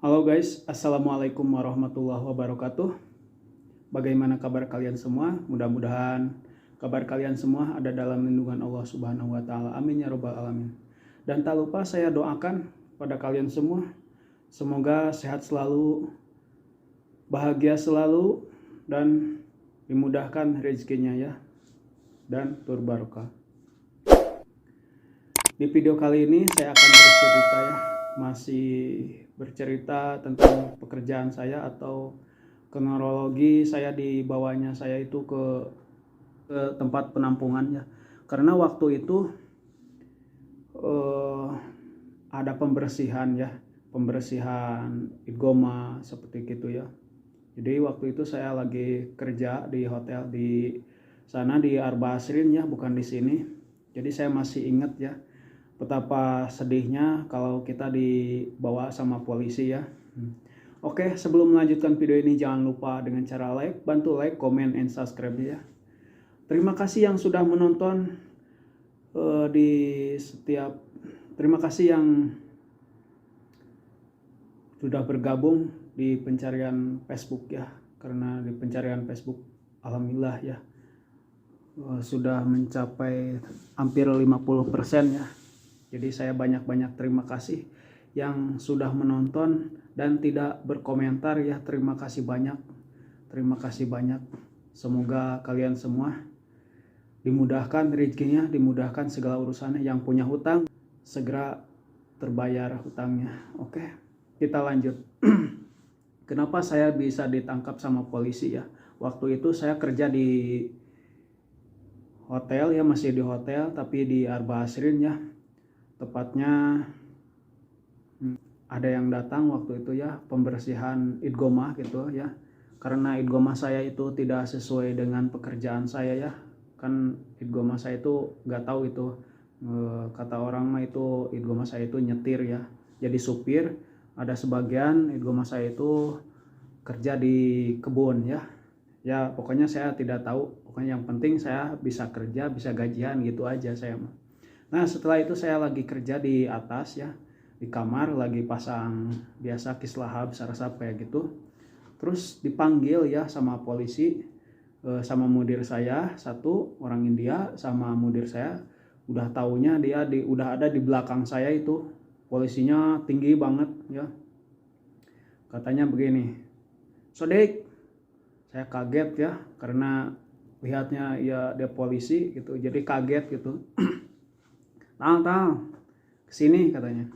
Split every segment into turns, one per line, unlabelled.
Halo guys, Assalamualaikum warahmatullahi wabarakatuh. Bagaimana kabar kalian semua? Mudah-mudahan kabar kalian semua ada dalam lindungan Allah Subhanahu wa taala. Amin ya robbal alamin. Dan tak lupa saya doakan pada kalian semua, semoga sehat selalu, bahagia selalu, dan dimudahkan rezekinya ya, dan berbarokah. Di video kali ini saya akan bercerita ya, masih bercerita tentang pekerjaan saya atau kronologi saya di bawahnya saya itu ke tempat penampungan ya. Karena waktu itu ada pembersihan ya, pembersihan idgoma seperti gitu ya. Jadi waktu itu saya lagi kerja di hotel di sana di Arba Asrin ya, bukan di sini. Jadi saya masih ingat ya betapa sedihnya kalau kita dibawa sama polisi ya. Oke, sebelum melanjutkan video ini jangan lupa dengan cara like, bantu like, comment, and subscribe ya. Terima kasih yang sudah menonton terima kasih yang sudah bergabung di pencarian Facebook ya. Karena di pencarian Facebook alhamdulillah ya sudah mencapai hampir 50% ya. Jadi saya banyak-banyak terima kasih yang sudah menonton dan tidak berkomentar ya. Terima kasih banyak. Terima kasih banyak. Semoga kalian semua dimudahkan rezekinya, dimudahkan segala urusannya. Yang punya hutang segera terbayar hutangnya. Oke, kita lanjut. Kenapa saya bisa ditangkap sama polisi ya? Waktu itu saya kerja di hotel ya, masih di hotel tapi di Arba Asrin ya. Tepatnya ada yang datang waktu itu ya, pembersihan idgoma gitu ya. Karena idgoma saya itu tidak sesuai dengan pekerjaan saya ya. Kan idgoma saya itu nggak tahu itu, kata orang mah itu idgoma saya itu nyetir ya. Jadi supir, ada sebagian idgoma saya itu kerja di kebun ya. Ya pokoknya saya tidak tahu, pokoknya yang penting saya bisa kerja, bisa gajian gitu aja saya mah. Nah setelah itu saya lagi kerja di atas ya, di kamar lagi pasang biasa kislahab sarasap kayak gitu. Terus dipanggil ya sama polisi, sama mudir saya satu orang India, sama mudir saya. Udah taunya dia udah ada di belakang saya itu, polisinya tinggi banget ya. Katanya begini, Sodik. Saya kaget ya karena lihatnya ya dia polisi gitu, jadi kaget gitu. Tang, kesini katanya.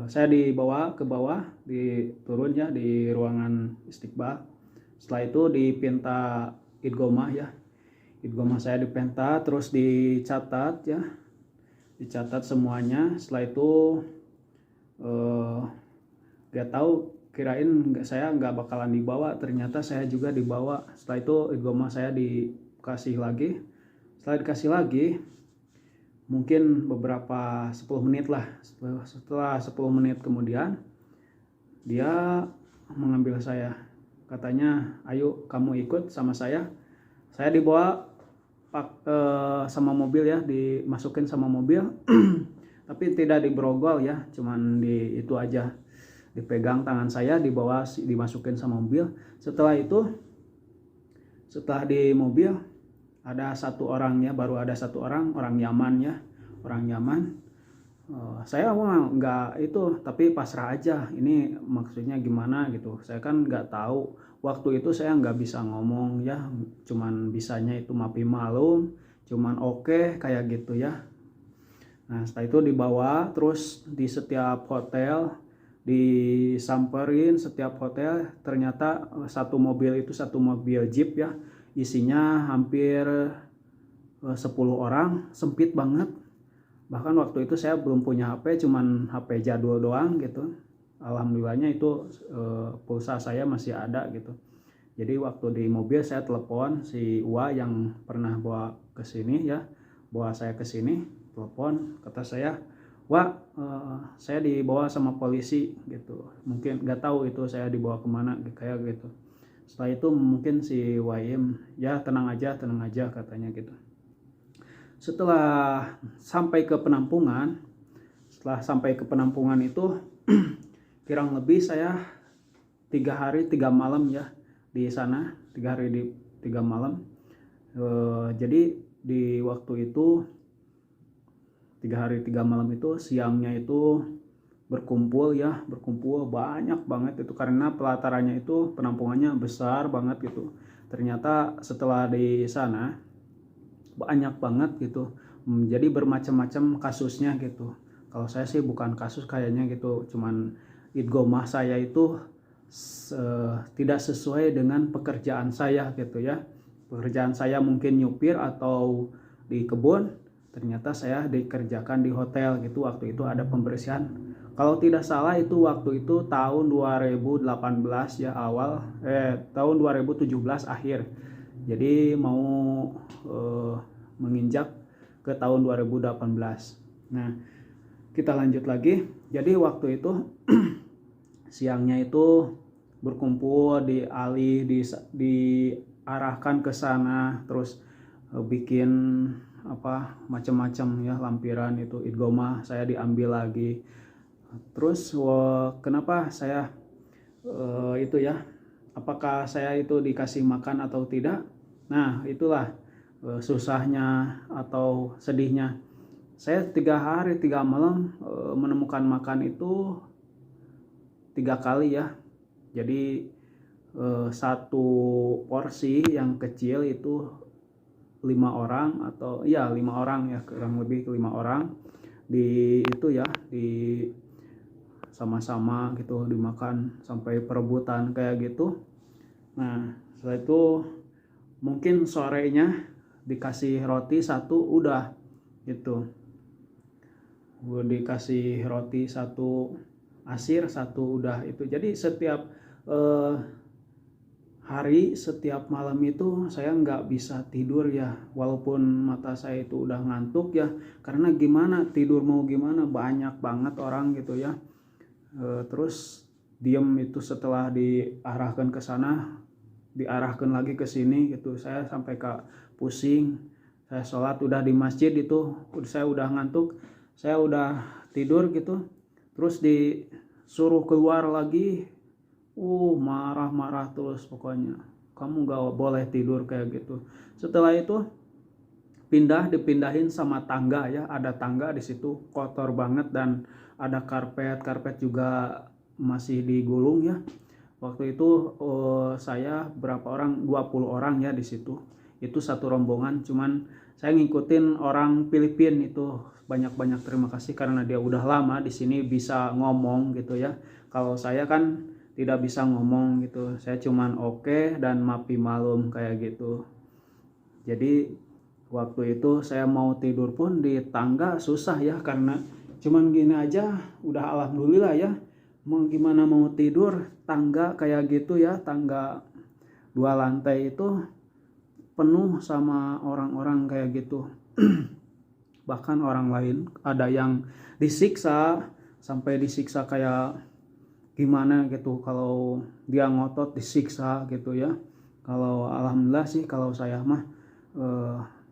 Saya dibawa ke bawah, diturun ya di ruangan istiqbal. Setelah itu dipinta idgoma ya. Idgoma saya dipinta, terus dicatat ya. Dicatat semuanya. Setelah itu gak tahu, kirain saya nggak bakalan dibawa, ternyata saya juga dibawa. Setelah itu idgoma saya dikasih lagi. Setelah dikasih lagi mungkin beberapa 10 menit lah, setelah 10 menit kemudian dia mengambil saya, katanya ayo kamu ikut sama saya dibawa sama mobil ya, dimasukin sama mobil tapi tidak diberogol ya, cuman itu aja, dipegang tangan saya, dibawa dimasukin sama mobil. Setelah itu, setelah di mobil ada satu orang ya, baru ada satu orang Yaman ya, orang Yaman. Saya nggak itu, tapi pasrah aja, ini maksudnya gimana gitu, saya kan nggak tahu. Waktu itu saya nggak bisa ngomong ya, cuman bisanya itu mapi malum, cuman oke kayak gitu ya. Nah setelah itu dibawa terus di setiap hotel, disamperin setiap hotel. Ternyata satu mobil itu satu mobil jeep ya, isinya hampir 10 orang, sempit banget. Bahkan waktu itu saya belum punya HP, cuman HP jadul doang gitu. Alhamdulillahnya itu pulsa saya masih ada gitu. Jadi waktu di mobil saya telepon si Uwa yang pernah bawa ke sini ya, bawa saya ke sini, telepon, kata saya, Wah, saya dibawa sama polisi gitu. Mungkin nggak tahu itu saya dibawa kemana kayak gitu. Setelah itu mungkin si Waim, ya tenang aja katanya gitu. Setelah sampai ke penampungan itu kurang lebih saya 3 hari 3 malam ya di sana, 3 hari 3 malam. Jadi di waktu itu 3 hari 3 malam itu siangnya itu berkumpul banyak banget itu, karena pelatarannya itu penampungannya besar banget gitu. Ternyata setelah di sana banyak banget gitu, jadi bermacam-macam kasusnya gitu. Kalau saya sih bukan kasus kayaknya gitu, cuman idgomah saya itu tidak sesuai dengan pekerjaan saya gitu ya. Pekerjaan saya mungkin nyupir atau di kebun, ternyata saya dikerjakan di hotel gitu. Waktu itu ada pembersihan, kalau tidak salah itu waktu itu tahun 2018 ya, tahun 2017 akhir. Jadi mau menginjak ke tahun 2018. Nah, kita lanjut lagi. Jadi waktu itu siangnya itu berkumpul diarahkan ke sana, terus bikin macam-macam ya, lampiran itu idgomah saya diambil lagi. Terus kenapa saya itu ya, apakah saya itu dikasih makan atau tidak? Nah, itulah susahnya atau sedihnya. Saya 3 hari 3 malam menemukan makan itu 3 kali ya. Jadi satu porsi yang kecil itu 5 orang, atau iya 5 orang ya, kurang lebih 5 orang di itu ya, di sama-sama gitu dimakan sampai perebutan kayak gitu. Nah, setelah itu mungkin sorenya dikasih roti 1 udah gitu. Gue dikasih roti 1, asir 1 udah itu. Jadi setiap hari, setiap malam itu saya nggak bisa tidur ya, walaupun mata saya itu udah ngantuk ya, karena gimana tidur mau gimana, banyak banget orang gitu ya. Terus diem itu setelah diarahkan ke sana, diarahkan lagi ke sini gitu, saya sampai pusing. Saya sholat udah di masjid itu, saya udah ngantuk, saya udah tidur gitu, terus disuruh keluar lagi, marah-marah terus pokoknya, kamu gak boleh tidur kayak gitu. Setelah itu dipindahin sama tangga ya, ada tangga di situ kotor banget, dan ada karpet juga masih digulung ya. Waktu itu saya berapa orang, 20 orang ya di situ. Itu satu rombongan, cuman saya ngikutin orang Filipina itu, banyak-banyak terima kasih karena dia udah lama di sini bisa ngomong gitu ya. Kalau saya kan tidak bisa ngomong gitu, saya cuman oke dan mapi malum kayak gitu. Jadi waktu itu saya mau tidur pun di tangga susah ya, karena cuman gini aja udah alhamdulillah ya. Mau gimana mau tidur tangga kayak gitu ya, tangga 2 lantai itu penuh sama orang-orang kayak gitu. Bahkan orang lain ada yang disiksa, sampai disiksa kayak gimana gitu, kalau dia ngotot disiksa gitu ya. Kalau alhamdulillah sih kalau saya mah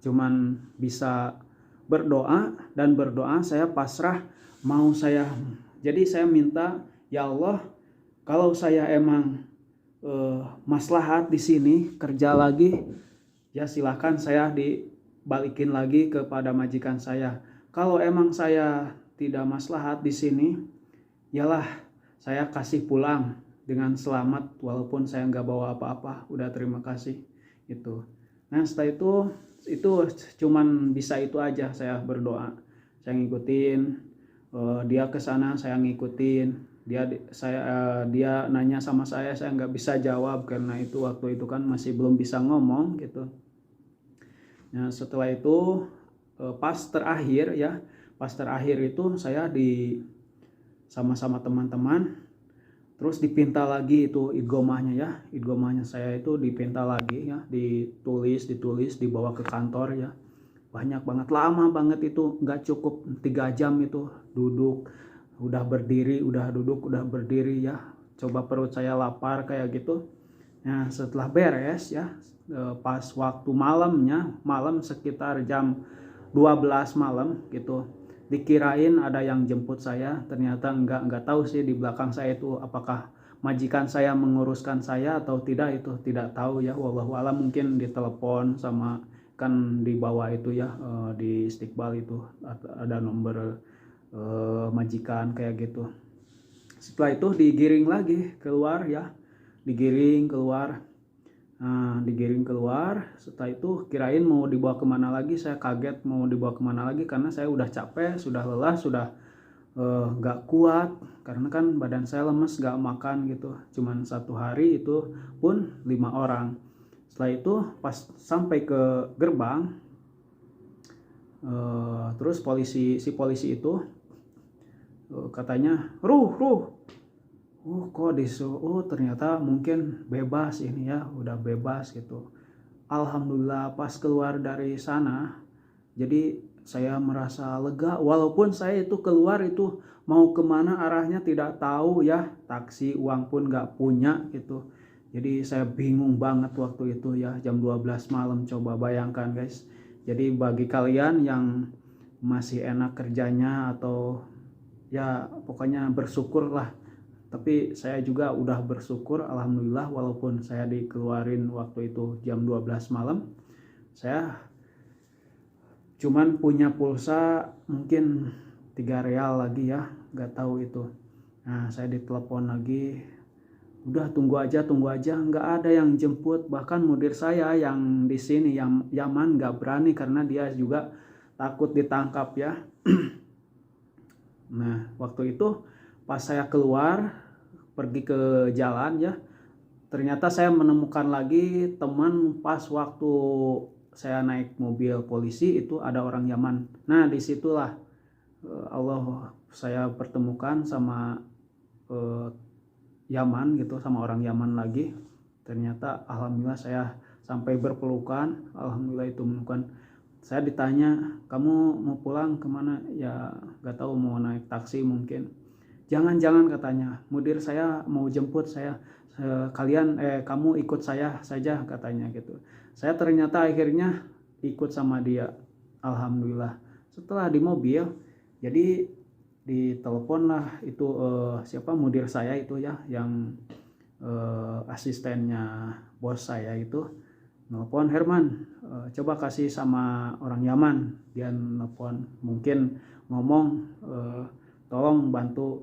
cuman bisa berdoa, dan berdoa saya pasrah, mau saya, jadi saya minta, ya Allah, kalau saya emang maslahat di sini kerja lagi, ya silahkan saya dibalikin lagi kepada majikan saya. Kalau emang saya tidak maslahat di sini, yalah saya kasih pulang dengan selamat, walaupun saya nggak bawa apa-apa, udah terima kasih itu. Nah setelah itu cuman bisa itu aja, saya berdoa, saya ngikutin dia ke sana, saya ngikutin dia nanya sama saya nggak bisa jawab karena itu waktu itu kan masih belum bisa ngomong gitu. Nah setelah itu pas terakhir itu saya sama-sama teman-teman, terus dipinta lagi itu idgomahnya saya itu dipinta lagi ya, ditulis dibawa ke kantor ya. Banyak banget, lama banget itu, nggak cukup 3 jam itu duduk, udah berdiri, udah duduk, udah berdiri ya, coba perut saya lapar kayak gitu. Nah setelah beres ya, pas waktu malam sekitar jam 12 malam gitu, dikirain ada yang jemput saya, ternyata enggak tahu sih di belakang saya itu apakah majikan saya menguruskan saya atau tidak, itu tidak tahu ya, wallahu alam. Mungkin ditelepon sama, kan di bawah itu ya, di istiqbal itu ada nomor majikan kayak gitu. Setelah itu digiring lagi keluar ya, digiring keluar. Nah, digiring keluar. Setelah itu kirain mau dibawa kemana lagi, saya kaget mau dibawa kemana lagi karena saya udah capek, sudah lelah, sudah nggak kuat karena kan badan saya lemes, nggak makan gitu. Cuman 1 hari itu pun 5 orang. Setelah itu pas sampai ke gerbang, terus si polisi itu katanya, ruh, kok disuruh, ternyata mungkin bebas ini ya, udah bebas gitu. Alhamdulillah pas keluar dari sana, jadi saya merasa lega, walaupun saya itu keluar itu mau kemana arahnya tidak tahu ya, taksi, uang pun nggak punya gitu. Jadi saya bingung banget waktu itu ya, jam 12 malam, coba bayangkan guys. Jadi bagi kalian yang masih enak kerjanya atau ya pokoknya bersyukur lah. Tapi saya juga udah bersyukur alhamdulillah, walaupun saya dikeluarin waktu itu jam 12 malam, saya cuman punya pulsa mungkin 3 real lagi ya, nggak tahu itu. Nah, saya ditelepon lagi, udah tunggu aja, nggak ada yang jemput. Bahkan mudir saya yang di sini yang Yaman nggak berani karena dia juga takut ditangkap ya. Nah, waktu itu pas saya keluar pergi ke jalan ya, ternyata saya menemukan lagi teman pas waktu saya naik mobil polisi itu ada orang Yaman. Nah, disitulah Allah saya pertemukan sama Yaman gitu, sama orang Yaman lagi. Ternyata alhamdulillah saya sampai berpelukan, alhamdulillah itu menemukan. Saya ditanya, kamu mau pulang kemana? Ya gak tahu, mau naik taksi mungkin. Jangan katanya, mudir saya mau jemput saya, kamu ikut saya saja katanya gitu. Saya ternyata akhirnya ikut sama dia, alhamdulillah. Setelah di mobil, jadi ditelepon lah itu siapa mudir saya itu ya, yang asistennya bos saya itu nelpon, Herman, coba kasih sama orang Yaman. Dia nelpon, mungkin ngomong, tolong bantu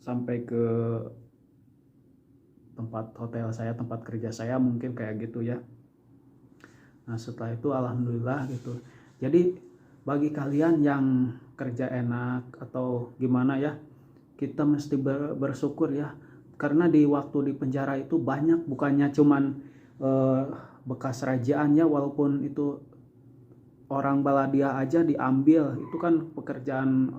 sampai ke tempat hotel saya, tempat kerja saya, mungkin kayak gitu ya. Nah, setelah itu alhamdulillah gitu. Jadi bagi kalian yang kerja enak atau gimana ya, kita mesti bersyukur ya. Karena di waktu di penjara itu banyak, bukannya cuman bekas rajaannya, walaupun itu orang Baladia aja diambil, itu kan pekerjaan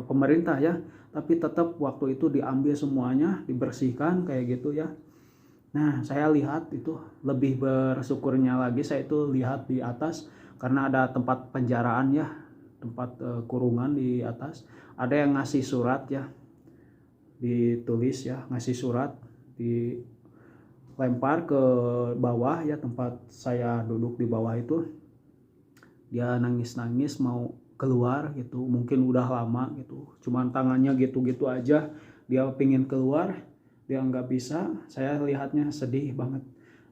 pemerintah ya, tapi tetap waktu itu diambil semuanya, dibersihkan kayak gitu ya. Nah, saya lihat itu lebih bersyukurnya lagi, saya itu lihat di atas karena ada tempat penjaraan ya, tempat kurungan di atas, ada yang ngasih surat ya, ditulis ya, ngasih surat, dilempar ke bawah ya, tempat saya duduk di bawah itu. Dia nangis mau keluar gitu, mungkin udah lama gitu, cuman tangannya gitu-gitu aja, dia pingin keluar, dia nggak bisa. Saya lihatnya sedih banget,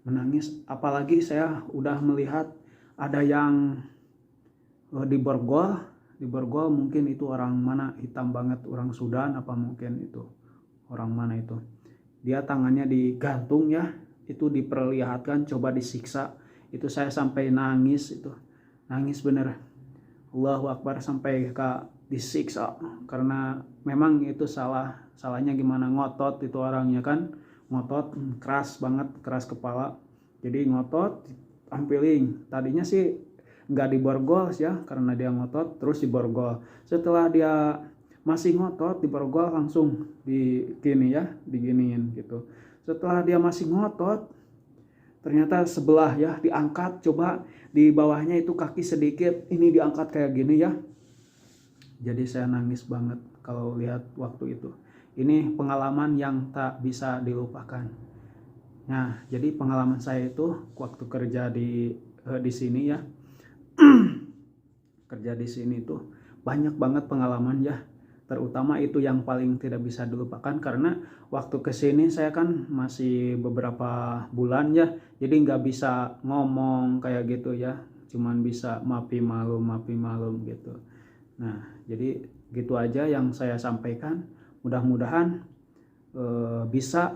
menangis. Apalagi saya udah melihat ada yang diborgol, mungkin itu orang mana, hitam banget, orang Sudan apa mungkin itu orang mana itu, dia tangannya digantung ya, itu diperlihatkan, coba disiksa. Itu saya sampai nangis, itu nangis bener, Allahu Akbar, sampai disiksa. Karena memang itu salahnya gimana, ngotot itu orangnya kan, ngotot keras banget, keras kepala. Jadi ngotot ampiling, tadinya sih nggak diborgol ya, karena dia ngotot terus diborgol. Setelah dia masih ngotot, diborgol langsung diginiin gitu. Setelah dia masih ngotot, ternyata sebelah ya diangkat, coba di bawahnya itu kaki sedikit, ini diangkat kayak gini ya. Jadi saya nangis banget kalau lihat waktu itu. Ini pengalaman yang tak bisa dilupakan. Nah, jadi pengalaman saya itu waktu kerja di sini ya, kerja di sini tuh banyak banget pengalaman ya, terutama itu yang paling tidak bisa dilupakan karena waktu kesini saya kan masih beberapa bulan ya, jadi nggak bisa ngomong kayak gitu ya, cuman bisa mapi malum gitu. Nah jadi gitu aja yang saya sampaikan, mudah-mudahan bisa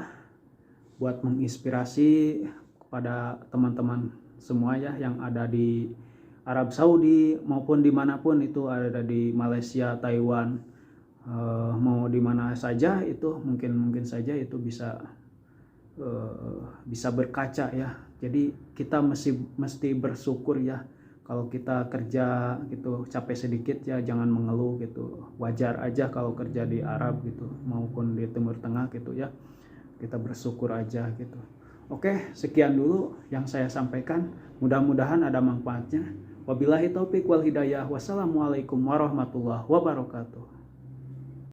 buat menginspirasi kepada teman-teman semua ya yang ada di Arab Saudi maupun dimanapun itu, ada di Malaysia, Taiwan, mau di mana saja itu mungkin saja itu bisa berkaca ya. Jadi kita mesti bersyukur ya, kalau kita kerja gitu capek sedikit ya jangan mengeluh gitu, wajar aja kalau kerja di Arab gitu maupun di Timur Tengah gitu ya, kita bersyukur aja gitu. Oke, sekian dulu yang saya sampaikan, mudah-mudahan ada manfaatnya. Wabillahi taufik wal hidayah. Wassalamualaikum warahmatullahi wabarakatuh.